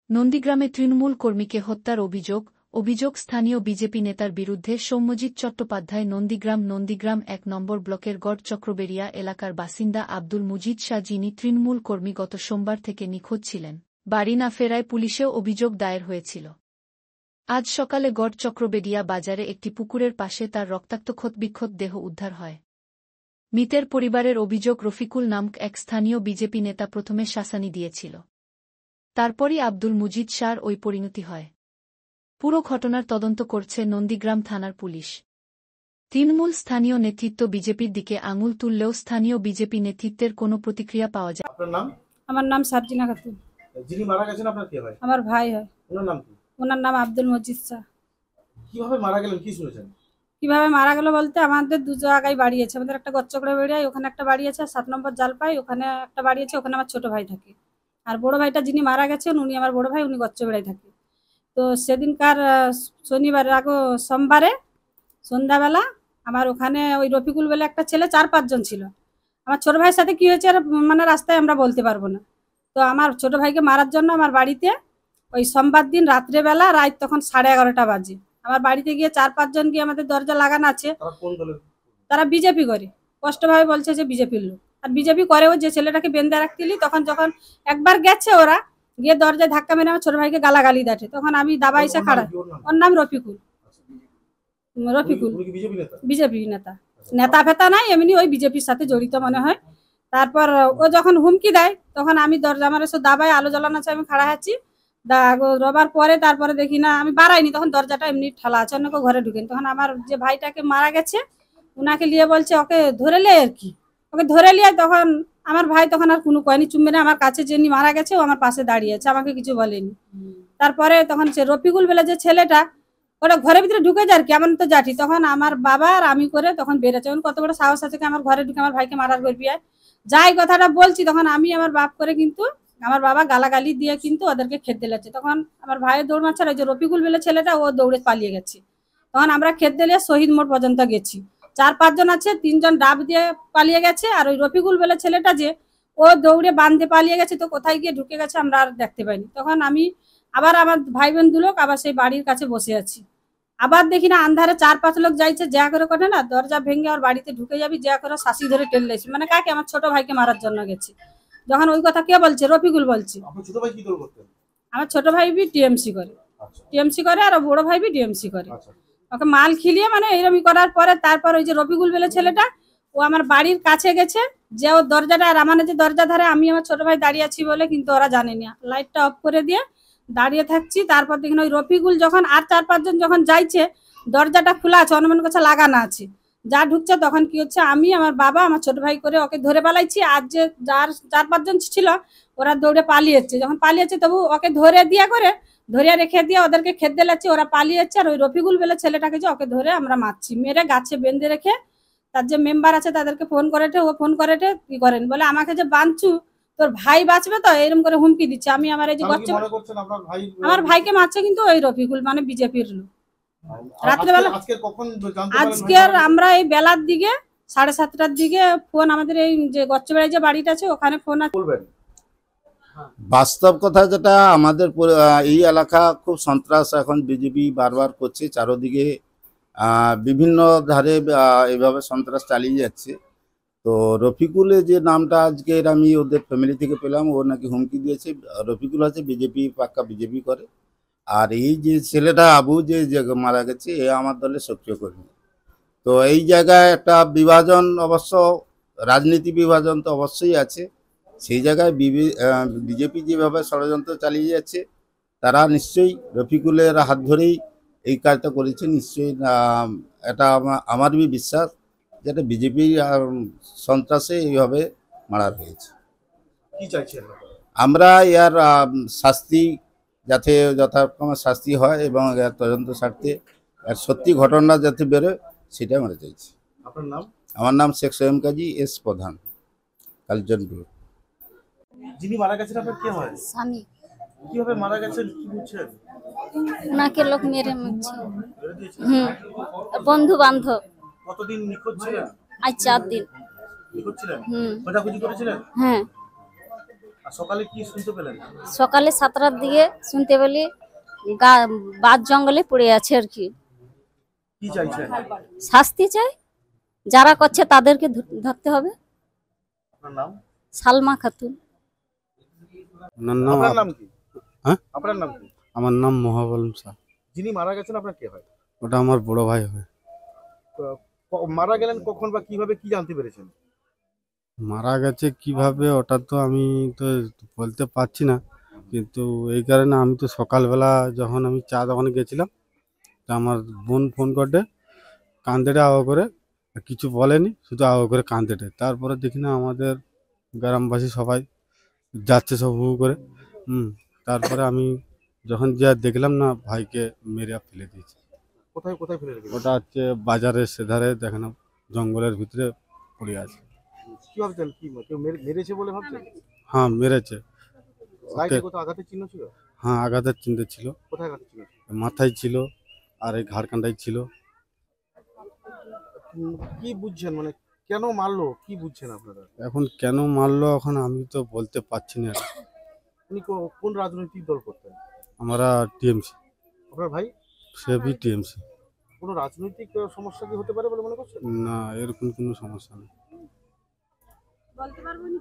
নন্দীগ্রামে তৃণমূল কর্মীকে হত্যার অভিযোগ স্থানীয় বিজেপি নেতার বিরুদ্ধে সৌম্যজিৎ চট্টোপাধ্যায় নন্দীগ্রাম ১ নম্বর ব্লকের গড় চক্রবেড়িয়া এলাকার বাসিন্দা আব্দুল মুজিদ শাহ, যিনি তৃণমূল কর্মী, গত সোমবার থেকে নিখোঁজ ছিলেন। বাড়ি না ফেরায় পুলিশেও অভিযোগ দায়ের হয়েছিল। আজ সকালে গড় চক্রবেড়িয়া বাজারে একটি পুকুরের পাশে তার রক্তাক্ত ক্ষতবিক্ষত দেহ উদ্ধার হয়। মৃতের পরিবারের অভিযোগ, রফিকুল নামক এক স্থানীয় বিজেপি নেতা প্রথমে শাসানি দিয়েছিল, তারপরই আব্দুল মুজিদ শাহর ওই পরিণতি হয়। পুরো ঘটনার তদন্ত করছে নন্দীগ্রাম থানার পুলিশ। তৃণমূল স্থানীয় নেতৃত্ব বিজেপির দিকে আঙুল তুললেও স্থানীয় বিজেপি নেতৃত্বের কোনো প্রতিক্রিয়া পাওয়া যায়। আপনার নাম? আমার নাম সার্জিনা খাতুন। যিনি মারা গেছেন আপনার কে হয়? আমার ভাই হয়। ওনার নাম কি? ওনার নাম আব্দুল মুজিদ শাহ। কিভাবে মারা গেলেন কি শুনেছেন? কিভাবে মারা গেল বলতে, আমাদের দু জায়গায় বাড়ি আছে। আমাদের একটা গচ্চকড়া বেড়িয়ায়, ওখানে একটা বাড়ি আছে, 7 নম্বর জালপাই ওখানে একটা বাড়ি আছে। ওখানে আমার ছোট ভাই থাকে। আর বড় ভাইটা যিনি মারা গেছেন উনি আমার বড় ভাই, উনি গচ্চবেড়ায় থাকে। তো সেদিনকার শনিবার সোমবারে সন্ধ্যাবেলা আমার ওখানে ওই রফিকুল বলে একটা ছেলে, 4-5 জন ছিল। আমার ছোট ভাইয়ের সাথে কি হয়েছে আর মানে রাস্তায় আমরা বলতে পারবো না। তো আমার ছোট ভাইকে মারার জন্য আমার বাড়িতে ওই সোমবার দিন রাত্রেবেলা, রাত তখন 11:30 বাজে, আমার বাড়িতে গিয়ে 4-5 জন গিয়ে, আমাদের দরজা লাগানো আছে। তারা বিজেপি করে, স্পষ্টভাবে বলছে যে বিজেপির লোক। আর বিজেপি করেও, যে ছেলেটাকে বেঁধে রাখতিলি, তখন যখন একবার গেছে ওরা গিয়ে দরজায় ধাক্কা মেরে আমার ছোট ভাইকে গালাগালি দেয়। তখন আমি দাবা এসে খাড়া। ওর নাম রফিকুল। বিজেপি নেতা ফেতা নাই, এমনি ওই বিজেপির সাথে জড়িত মনে হয়। তারপর ও যখন হুমকি দেয় তখন আমি দরজা, আমার এসে দাবায় আলো জ্বালানো আছে, আমি খাড়া আছি। রবার পরে তারপরে দেখি না, আমি বাড়াইনি, তখন দরজাটা এমনি ঠেলা আছে, অন্য কেউ ঘরে ঢুকেন। তখন আমার যে ভাইটাকে মারা গেছে উনাকে নিয়ে বলছে ওকে ধরে লে আর কি, ওকে ধরে লিয়ে তখন আমার ভাই তখন আর কোনো কয়নি, চুম্বে না। আমার কাছে যিনি মারা গেছে ও আমার পাশে দাঁড়িয়ে আছে, আমাকে কিছু বলেনি। তারপরে তখন সে রফিকুল বলে যে ছেলেটা, ওটা ঘরের ভিতরে ঢুকে যায় আর কি, আমার তো জাঠি। তখন আমার বাবা আর আমি করে তখন বেড়েছে, কত বড় সাহস আছে আমার ঘরে ঢুকে আমার ভাইকে মারার করবি। যাই কথাটা বলছি তখন আমি আমার বাপ করে কিন্তু আমার বাবা গালাগালি দিয়ে কিন্তু ওদেরকে খেতে দিলেছে। তখন আমার ভাইয়ের দৌড় মারছে, ওই যে রফিকুল বলে ছেলেটা ও দৌড়ে পালিয়ে গেছে। তখন আমরা খেতে দিলে শহীদ মোড় পর্যন্ত গেছি। 4-5 জন আছে, 3 জন ডাব দিয়ে পালিয়ে গেছে। আর ওই রফিকুল বলে ছেলেটা যে ও দৌড়ে বাঁধতে পালিয়ে গেছে, তো কোথায় গিয়ে ঢুকে গেছে আমরা আর দেখতে পাইনি। তখন আমি আবার আমার ভাই বোন দুলোক আবার সেই বাড়ির কাছে বসে আছি। আবার দেখি না আন্ধারে 4-5 লোক যাইছে, যা করে করে না দরজা ভেঙে আর বাড়িতে ঢুকে যাবি, যা করে শাসি ধরে টেনে লেছি। মানে কাকে? আমার ছোট ভাইকে মারার জন্য গেছে। যখন ওই কথা কে বলছে? রফিকুল বলছে। আপনার ছোট ভাই কি দল করতেন? আমার ছোট ভাই বি টিএমসি করে। টিএমসি করে, আর বড় ভাই বি টিএমসি করে। ওকে মাল খিলিয়ে মানে এইরকম করার পরে তারপর ওই যে রফিকুল বলে ছেলেটা ও আমার বাড়ির কাছে গেছে, যে ওর দরজাটা, আর আমার যে দরজা ধারে আমি আমার ছোট ভাই দাঁড়িয়ে আছি বলে কিন্তু ওরা জানেনি, লাইটটা অফ করে দিয়ে দাঁড়িয়ে থাকছি। তারপর দেখুন ওই রফিকুল যখন আর 4-5 জন যখন যাইছে, দরজাটা খোলা আছে, অনুমান করছে লাগানো আছে, যা ঢুকছে তখন কি হচ্ছে, আমি আমার বাবা আমার ছোট ভাই করে ওকে ধরে পালাইছি। আর যে যার 4-5 জন ছিল ওরা দৌড়ে পালিয়েছে। যখন পালিয়েছে তবু ওকে ধরে দিয়া করে ধরিয়া রেখে দিয়ে ওদেরকে খেতে দিলাচ্ছি, ওরা পালিয়েছে। আর ওই রফিকুল বলে ছেলেটাকে যে ওকে ধরে আমরা মারছি, মেরে গাছে বেঁধে রেখে তার যে মেম্বার আছে তাদেরকে ফোন করেটে, ও ফোন করেটে কি করেন বলে আমাকে যে বাঁধছু তোর ভাই বাঁচবে তো, এরকম করে হুমকি দিচ্ছে। আমি আমার এই যে আমার ভাইকে মারছে কিন্তু ওই রফিকুল মানে বিজেপির লোক। রাত্রেবেলা আজকের আমরা এই বেলার দিকে 7:30টার দিকে ফোন, আমাদের এই যে গচ্চবেড়ায় যে বাড়িটা আছে ওখানে ফোন আছে। বাস্তব কথা যেটা, আমাদের এই এলাকা খুব সন্ত্রাস এখন বিজেপি বারবার করছে, চারোদিকে বিভিন্ন ধারে এইভাবে সন্ত্রাস চালিয়ে যাচ্ছে। তো রফিকুলের যে নামটা আজকের আমি ওদের ফ্যামিলি থেকে পেলাম, ও নাকি হুমকি দিয়েছে। রফিকুল আছে বিজেপি, পাক্কা বিজেপি করে। আর এই যে ছেলেটা আবু যে মারা গেছে, এ আমার দলের সক্রিয় কর্মী। তো এই জায়গায় একটা বিভাজন, অবশ্য রাজনীতি বিভাজন তো অবশ্যই আছে। সেই জায়গায় বিজেপি যেভাবে ষড়যন্ত্র চালিয়ে যাচ্ছে, তারা নিশ্চয়ই রফিকুলের হাত ধরেই এই কাজটা করেছে। নিশ্চয়ই এটা আমার বিশ্বাস, যেটা বিজেপির সন্ত্রাসে এইভাবে মারা হয়েছে। আমরা এর শাস্তি যাতে যথাক্রমে শাস্তি হয় এবং এর তদন্ত স্বার্থে এর সত্যি ঘটনা যাতে বেরোয় সেটা আমরা চাইছি। আপনার নাম? আমার নাম শেখ সোহেম কাজী, এস প্রধান, কালচনপুর। যিনি মারা গেছেন আপনার কে হয়? স্বামী। কিভাবে মারা গেছেন কি বুঝছেন? ওনাকে লোক মেরে মারছে। বন্ধু বান্ধব। কতদিন নিখোঁজ ছিলেন? আজ 4 দিন নিখোঁজ ছিলেন। খোঁজাখুঁজি করেছিলেন? হ্যাঁ। আর সকালে কি শুনতে পেলেন? সকালে 7টার দিকে শুনতে পেলি বাদ জঙ্গলে পড়ে আছে আর কি। কি চাইছেন? শাস্তি চাই, যারা করছে তাদেরকে ধরতে হবে। আপনার নাম? সালমা খাতুন। আপনার নাম কি? হ্যাঁ? আপনার নাম কি? আমার নাম মহাবলম শাহ। যিনি মারা গেছেন আপনার কে হয়? ওটা আমার বড় ভাই হয়। মারা গেলেন কখন বা কিভাবে, কি জানতে পেরেছেন? মারা গেছে কিভাবে ওটা তো আমি তো বলতে পারছি না, কিন্তু এই কারণে আমি তো সকালবেলা যখন আমি চা দোকানে গেছিলাম, তা আমার বোন ফোন করে কান্দেটে আওয়া করে, কিছু বলেনি, শুধু আওয়া করে কান্দেটে। তারপরে দেখি না আমাদের গ্রামবাসী সবাই যাচ্ছে সব হু হু করে। তারপরে আমি যখন যা দেখলাম না, ভাইকে মেরে ফেলে দিয়েছে। কোথায় কোথায় ফেলে রেখেছেন? ওটা হচ্ছে বাজারের সেধারে, দেখেন জঙ্গলের ভিতরে পড়ে আছে। কি ভাবছেন, কি কেউ মেরেছে বলে ভাবছেন? হ্যাঁ, মেরেছে। গায়ে কোথাও আঘাতের চিহ্ন ছিল? হ্যাঁ, আঘাতের চিহ্ন ছিল, কোথায় আঘাতের চিহ্ন ছিল? মাথায় ছিল আর এই ঘাড়কান্ডায় ছিল। কি বুঝছেন, মানে কেন মারলো, কি বুঝছেন আপনারা? এখন কেন মারলো এখন আমি তো বলতে পারছি না। উনি কোন রাজনৈতিক দল করতেন? আমরা টিএমসি। আপনার ভাই? সে বি টিএমসি। কোনো রাজনৈতিক সমস্যা কি হতে পারে বলে মনে করছেন? না, এরকম কোনো সমস্যা নেই। বলতে পারবো না।